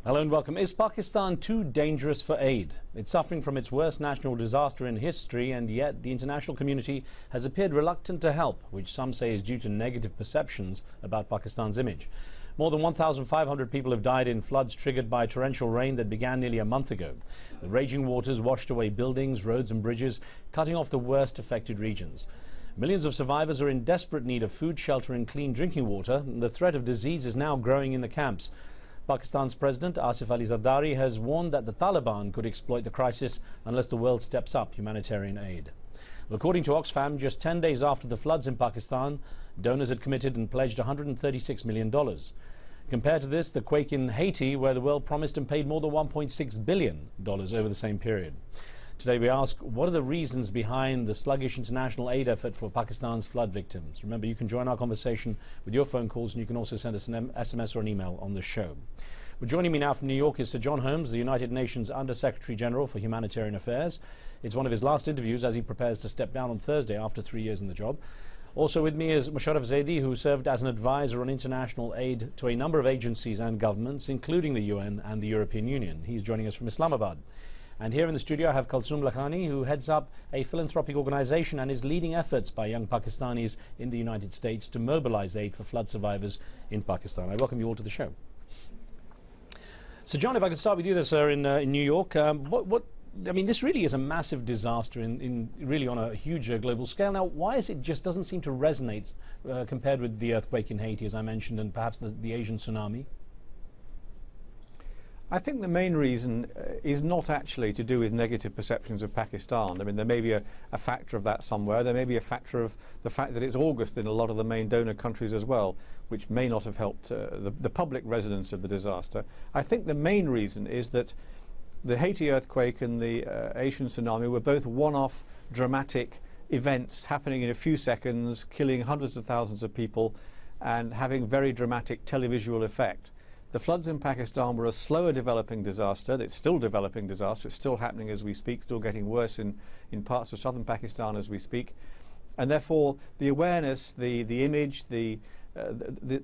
Hello and welcome. Is Pakistan too dangerous for aid? It's suffering from its worst national disaster in history, and yet the international community has appeared reluctant to help, which some say is due to negative perceptions about Pakistan's image. More than 1,500 people have died in floods triggered by torrential rain that began nearly a month ago. The raging waters washed away buildings, roads and bridges, cutting off the worst affected regions. Millions of survivors are in desperate need of food, shelter and clean drinking water, and the threat of disease is now growing in the camps. Pakistan's President Asif Ali Zardari has warned that the Taliban could exploit the crisis unless the world steps up humanitarian aid. According to Oxfam, just 10 days after the floods in Pakistan, donors had committed and pledged $136 million. Compared to this, the quake in Haiti, where the world promised and paid more than $1.6 billion over the same period. Today we ask, what are the reasons behind the sluggish international aid effort for Pakistan's flood victims? Remember, you can join our conversation with your phone calls, and you can also send us an SMS or an email on the show. Well, joining me now from New York is Sir John Holmes, the United Nations Under-Secretary General for Humanitarian Affairs. It's one of his last interviews as he prepares to step down on Thursday after 3 years in the job. Also with me is Musharraf Zaidi, who served as an advisor on international aid to a number of agencies and governments, including the UN and the European Union. He's joining us from Islamabad. And here in the studio I have Kalsoom Lakhani, who heads up a philanthropic organization and is leading efforts by young Pakistanis in the United States to mobilize aid for flood survivors in Pakistan. I welcome you all to the show. So John, if I could start with you there, sir, in New York. I mean, this really is a massive disaster really on a huge global scale. Now, why is it just doesn't seem to resonate compared with the earthquake in Haiti, as I mentioned, and perhaps the Asian tsunami? I think the main reason is not actually to do with negative perceptions of Pakistan. I mean, there may be a factor of that somewhere. There may be a factor of the fact that it's August in a lot of the main donor countries as well, which may not have helped the public resonance of the disaster. I think the main reason is that the Haiti earthquake and the Asian tsunami were both one-off dramatic events happening in a few seconds, killing hundreds of thousands of people and having very dramatic televisual effect. The floods in Pakistan were a slower developing disaster. It's still developing disaster. It's still happening as we speak, still getting worse in parts of southern Pakistan as we speak. And therefore, the awareness, the image, the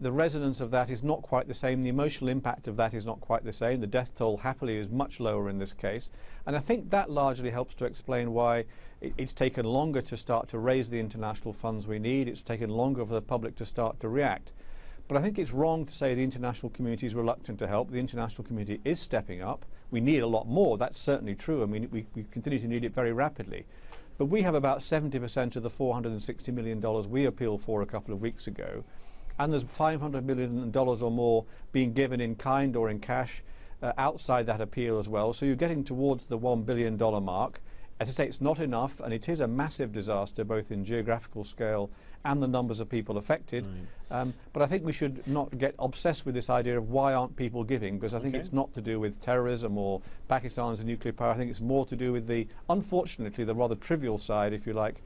resonance of that is not quite the same. The emotional impact of that is not quite the same. The death toll, happily, is much lower in this case. And I think that largely helps to explain why it's taken longer to start to raise the international funds we need. It's taken longer for the public to start to react. But I think it's wrong to say the international community is reluctant to help. The international community is stepping up. We need a lot more. That's certainly true. I mean, we continue to need it very rapidly. But we have about 70% of the $460 million we appealed for a couple of weeks ago. And there's $500 million or more being given in kind or in cash outside that appeal as well. So you're getting towards the $1 billion mark. As I say, it's not enough, and it is a massive disaster, both in geographical scale and the numbers of people affected. Right. But I think we should not get obsessed with this idea of why aren't people giving, because I think it's not to do with terrorism or Pakistan as a nuclear power. I think it's more to do with unfortunately, the rather trivial side, if you like,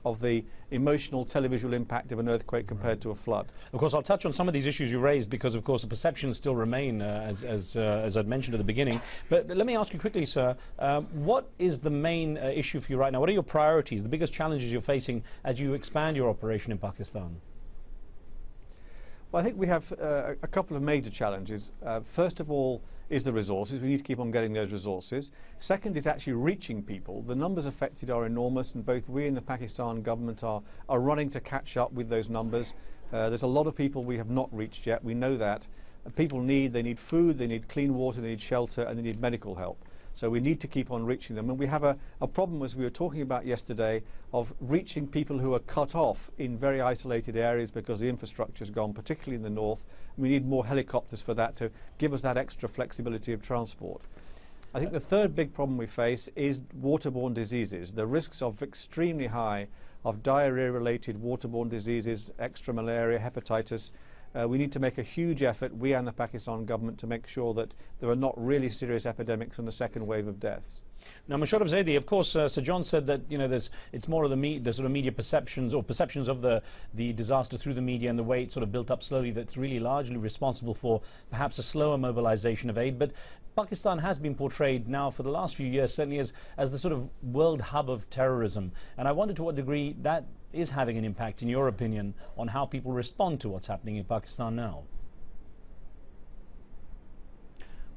of the emotional televisual impact of an earthquake compared to a flood. Of course, I'll touch on some of these issues you raised because, of course, the perceptions still remain, as I'd mentioned at the beginning. But let me ask you quickly, sir, what is the main issue for you right now? What are your priorities, the biggest challenges you're facing as you expand your operation in Pakistan? Well, I think we have a couple of major challenges. First of all is the resources. We need to keep on getting those resources. Second is actually reaching people. The numbers affected are enormous, and both we and the Pakistan government are running to catch up with those numbers. There's a lot of people we have not reached yet. We know that. People they need food, they need clean water, they need shelter, and they need medical help. So we need to keep on reaching them. And we have a problem, as we were talking about yesterday, of reaching people who are cut off in very isolated areas because the infrastructure is gone, particularly in the north. We need more helicopters for that to give us that extra flexibility of transport. I think the third big problem we face is waterborne diseases. The risks are extremely high of diarrhea-related waterborne diseases, extra malaria, hepatitis. We need to make a huge effort, we and the Pakistan government, to make sure that there are not really serious epidemics and a second wave of deaths. Now, Musharraf Zaidi, of course, Sir John said that it's more of the sort of media perceptions or perceptions of the disaster through the media and the way it sort of built up slowly that's really largely responsible for perhaps a slower mobilization of aid. But Pakistan has been portrayed now for the last few years certainly as the sort of world hub of terrorism, and I wonder to what degree that is having an impact, in your opinion, on how people respond to what's happening in Pakistan now.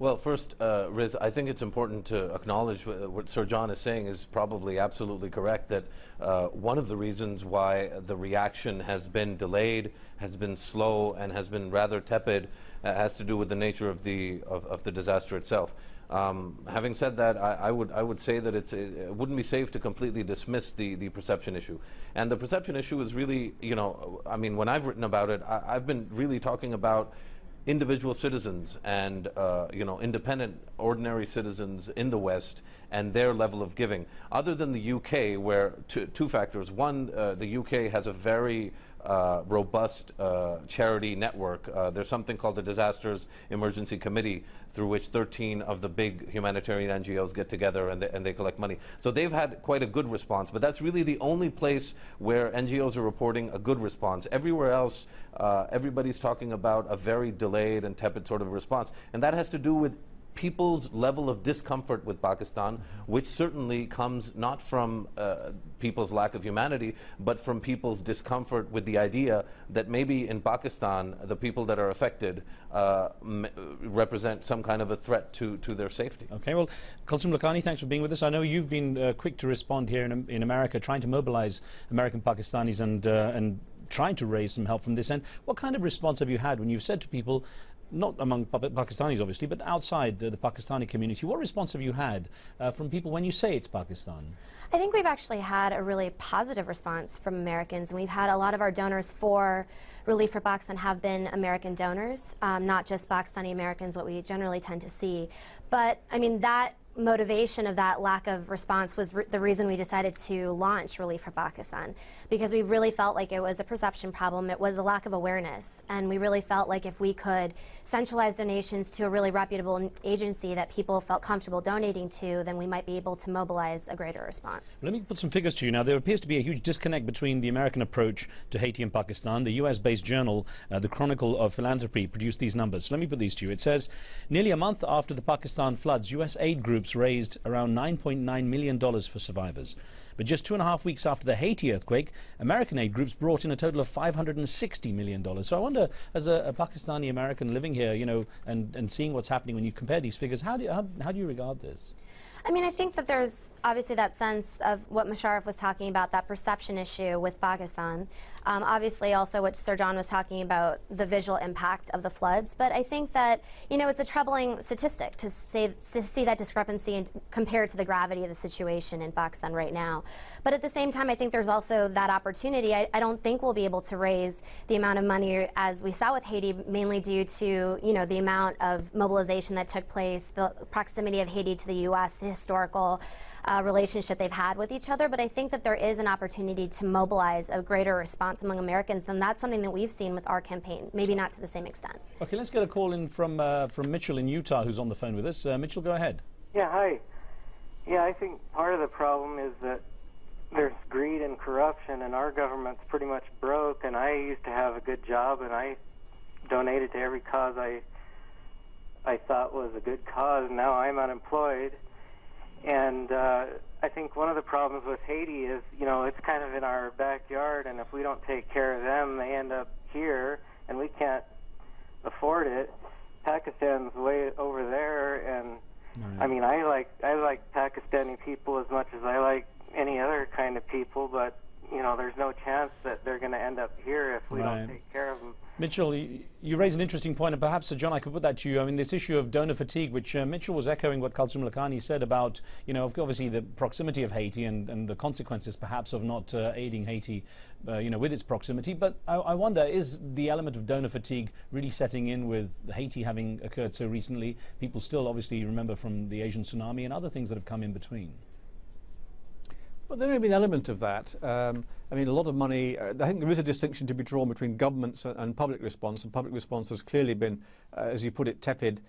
Well, first, Riz, I think it's important to acknowledge what Sir John is saying is probably absolutely correct, that one of the reasons why the reaction has been delayed, has been slow, and has been rather tepid has to do with the nature of the disaster itself. Having said that, I would say that it wouldn't be safe to completely dismiss the perception issue. And the perception issue is really, I mean, when I've written about it, I've been really talking about individual citizens and independent, ordinary citizens in the West and their level of giving. Other than the UK, where two factors. One, the UK has a very robust charity network. There's something called the Disasters Emergency Committee, through which 13 of the big humanitarian NGOs get together and they collect money. So they've had quite a good response, but that's really the only place where NGOs are reporting a good response. Everywhere else, everybody's talking about a very delayed and tepid sort of response, and that has to do with people's level of discomfort with Pakistan, which certainly comes not from people's lack of humanity, but from people's discomfort with the idea that maybe in Pakistan, the people that are affected represent some kind of a threat to their safety. Okay, well, Kulsum Lakhani, thanks for being with us. I know you've been quick to respond here in America, trying to mobilize American Pakistanis and trying to raise some help from this end. What kind of response have you had when you've said to people, not among Pakistanis obviously, but outside the Pakistani community, what response have you had from people when you say it's Pakistan? I think we've actually had a really positive response from Americans, and we've had a lot of our donors for Relief for Pakistan have been American donors, not just Pakistani Americans, what we generally tend to see. But I mean, that motivation of that lack of response was the reason we decided to launch Relief for Pakistan, because we really felt like it was a perception problem. It was a lack of awareness, and we really felt like if we could centralize donations to a really reputable agency that people felt comfortable donating to, then we might be able to mobilize a greater response. Let me put some figures to you now. There appears to be a huge disconnect between the American approach to Haiti and Pakistan. The US-based journal, the Chronicle of Philanthropy, produced these numbers. So let me put these to you. It says, nearly a month after the Pakistan floods, US aid groups raised around $9.9 million for survivors. But just 2.5 weeks after the Haiti earthquake, American aid groups brought in a total of $560 million. So I wonder, as a Pakistani American living here, and seeing what's happening when you compare these figures, how do you regard this? I mean, I think that there's obviously that sense of what Musharraf was talking about, that perception issue with Pakistan. Obviously also what Sir John was talking about, the visual impact of the floods. But I think that, it's a troubling statistic to see that discrepancy compared to the gravity of the situation in Pakistan right now. But at the same time, I think there's also that opportunity. I don't think we'll be able to raise the amount of money as we saw with Haiti, mainly due to, the amount of mobilization that took place, the proximity of Haiti to the U.S., the historical relationship they've had with each other. But I think that there is an opportunity to mobilize a greater response among Americans, and that's something that we've seen with our campaign, maybe not to the same extent. Okay, let's get a call in from Mitchell in Utah, who's on the phone with us. Mitchell, go ahead. Yeah, hi. Yeah, I think part of the problem is that there's greed and corruption, and our government's pretty much broke, and I used to have a good job, and I donated to every cause I thought was a good cause. Now I'm unemployed. And I think one of the problems with Haiti is, it's kind of in our backyard, and if we don't take care of them, they end up here, and we can't afford it. Pakistan's way over there, and I mean, I like Pakistani people as much as I like any other kind of people, but there's no chance that they're going to end up here if we don't take care of them. Mitchell, you raise an interesting point, and perhaps, John, I could put that to you. I mean, this issue of donor fatigue, which Mitchell was echoing what Kulsum Lakhani said about, obviously the proximity of Haiti and the consequences, perhaps, of not aiding Haiti, with its proximity. But I wonder, is the element of donor fatigue really setting in with Haiti having occurred so recently? People still obviously remember from the Asian tsunami and other things that have come in between. Well, there may be an element of that. I mean, a lot of money, I think there is a distinction to be drawn between governments and public response, and public response has clearly been, as you put it, tepid.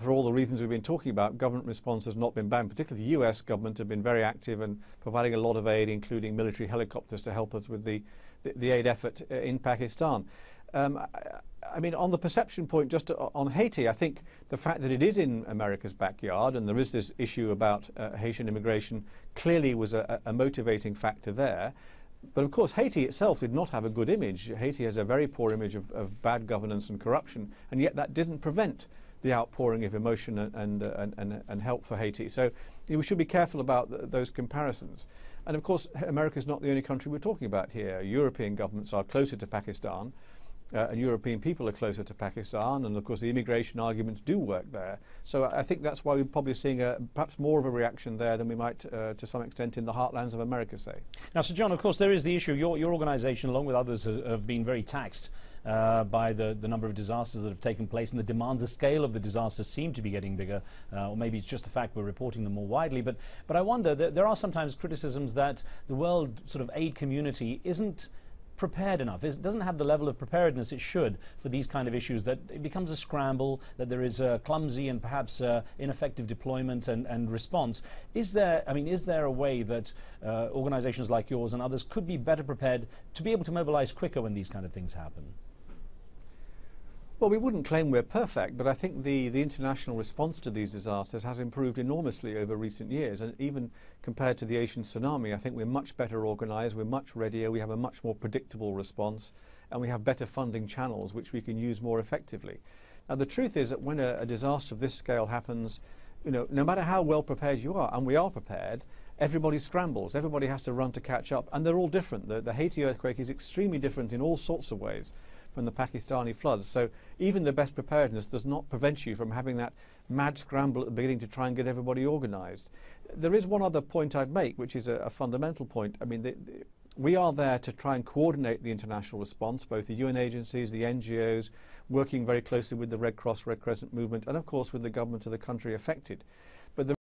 For all the reasons we've been talking about, government response has not been bad. Particularly the US government have been very active and providing a lot of aid, including military helicopters to help us with the aid effort in Pakistan. I mean, on the perception point, just on Haiti, I think the fact that it is in America's backyard and there is this issue about Haitian immigration clearly was a motivating factor there. But of course, Haiti itself did not have a good image. Haiti has a very poor image of bad governance and corruption, and yet that didn't prevent the outpouring of emotion and help for Haiti. So we should be careful about those comparisons. And of course, America is not the only country we're talking about here. European governments are closer to Pakistan, and European people are closer to Pakistan, and of course the immigration arguments do work there. So I think that's why we're probably seeing perhaps more of a reaction there than we might to some extent in the heartlands of America, say. Now, Sir John, of course there is the issue, your organisation along with others have been very taxed by the number of disasters that have taken place, and the demands, the scale of the disasters seem to be getting bigger, or maybe it's just the fact we're reporting them more widely. But I wonder, there are sometimes criticisms that the world sort of aid community isn't prepared enough. It doesn't have the level of preparedness it should for these kind of issues, that it becomes a scramble, that there is a clumsy and perhaps ineffective deployment and response. Is there a way that organizations like yours and others could be better prepared to be able to mobilize quicker when these kind of things happen? Well, we wouldn't claim we're perfect, but I think the international response to these disasters has improved enormously over recent years. And even compared to the Asian tsunami, I think we're much better organized, we're much readier, we have a much more predictable response, and we have better funding channels which we can use more effectively. Now, the truth is that when a disaster of this scale happens, no matter how well prepared you are, and we are prepared, everybody scrambles, everybody has to run to catch up, and they're all different. The Haiti earthquake is extremely different in all sorts of ways from the Pakistani floods. So even the best preparedness does not prevent you from having that mad scramble at the beginning to try and get everybody organized. There is one other point I'd make, which is a fundamental point. I mean, we are there to try and coordinate the international response, both the UN agencies, the NGOs, working very closely with the Red Cross, Red Crescent movement, and of course with the government of the country affected. But the